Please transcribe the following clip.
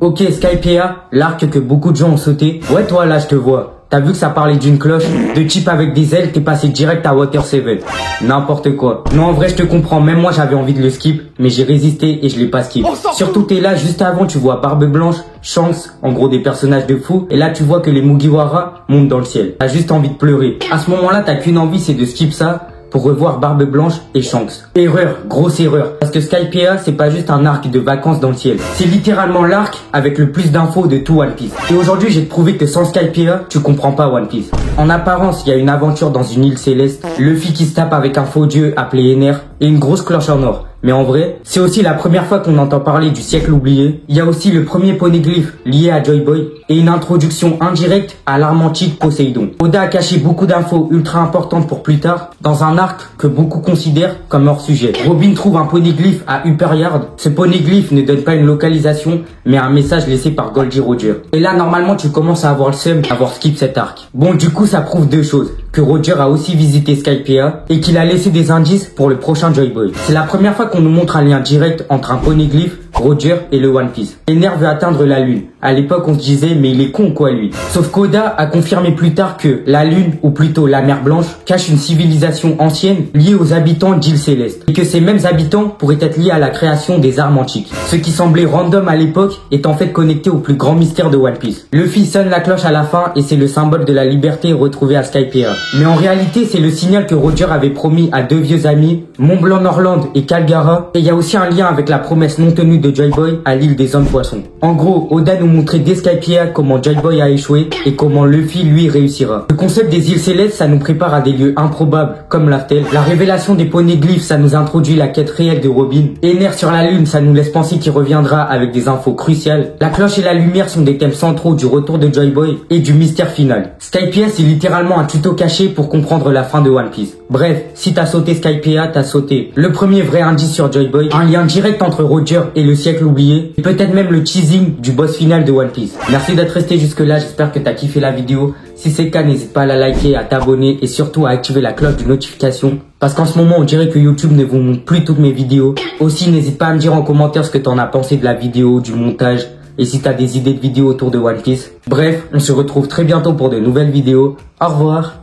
Ok, Skypiea, l'arc que beaucoup de gens ont sauté. Ouais, toi là, je te vois. T'as vu que ça parlait d'une cloche, de type avec des ailes, t'es passé direct à Water 7. N'importe quoi. Non, en vrai, je te comprends. Même moi, j'avais envie de le skip, mais j'ai résisté et je l'ai pas skip. Surtout, t'es là, juste avant, tu vois Barbe Blanche, Shanks, en gros des personnages de fou. Et là, tu vois que les Mugiwara montent dans le ciel. T'as juste envie de pleurer. À ce moment-là, t'as qu'une envie, c'est de skip ça pour revoir Barbe Blanche et Shanks. Erreur, grosse erreur. Parce que Skypiea, c'est pas juste un arc de vacances dans le ciel. C'est littéralement l'arc avec le plus d'infos de tout One Piece. Et aujourd'hui, j'ai prouvé que sans Skypiea, tu comprends pas One Piece. En apparence, il y a une aventure dans une île céleste, Luffy qui se tape avec un faux dieu appelé Ener et une grosse cloche en or. Mais en vrai, c'est aussi la première fois qu'on entend parler du siècle oublié. Il y a aussi le premier poneglyphe lié à Joy Boy et une introduction indirecte à l'arme antique Poséidon. Oda a caché beaucoup d'infos ultra importantes pour plus tard dans un arc que beaucoup considèrent comme hors sujet. Robin trouve un poneglyphe à Upper Yard. Ce poneglyphe ne donne pas une localisation, mais un message laissé par Goldie Roger. Et là, normalement, tu commences à avoir le seum d'avoir skip cet arc. Bon, du coup, ça prouve deux choses. Que Roger a aussi visité Skypiea et qu'il a laissé des indices pour le prochain Joy Boy. C'est la première fois qu'on nous montre un lien direct entre un poneglyphe, Roger et le One Piece. Ener veut atteindre la lune. À l'époque, on se disait, mais il est con quoi lui. Sauf qu'Oda a confirmé plus tard que la lune, ou plutôt la mer Blanche, cache une civilisation ancienne liée aux habitants d'îles célestes. Et que ces mêmes habitants pourraient être liés à la création des armes antiques. Ce qui semblait random à l'époque est en fait connecté au plus grand mystère de One Piece. Luffy sonne la cloche à la fin et c'est le symbole de la liberté retrouvé à Skypiea. Mais en réalité, c'est le signal que Roger avait promis à deux vieux amis, Montblanc Norland et Calgara. Et il y a aussi un lien avec la promesse non tenue de Joy Boy à l'île des hommes poissons. En gros, Oda nous montrait dès Skypiea comment Joy Boy a échoué et comment Luffy lui réussira. Le concept des îles célestes, ça nous prépare à des lieux improbables comme l'Aftel. La révélation des poneglyphes, ça nous introduit la quête réelle de Robin. Ener sur la lune, ça nous laisse penser qu'il reviendra avec des infos cruciales. La cloche et la lumière sont des thèmes centraux du retour de Joy Boy et du mystère final. Skypiea, c'est littéralement un tuto caché pour comprendre la fin de One Piece. Bref, si t'as sauté Skypiea, t'as sauté le premier vrai indice sur Joy Boy, un lien direct entre Roger et le siècle oublié, et peut-être même le teasing du boss final de One Piece. Merci d'être resté jusque là, j'espère que t'as kiffé la vidéo. Si c'est le cas, n'hésite pas à la liker, à t'abonner et surtout à activer la cloche de notification. Parce qu'en ce moment, on dirait que YouTube ne vous montre plus toutes mes vidéos. Aussi, n'hésite pas à me dire en commentaire ce que t'en as pensé de la vidéo, du montage, et si t'as des idées de vidéos autour de One Piece. Bref, on se retrouve très bientôt pour de nouvelles vidéos. Au revoir.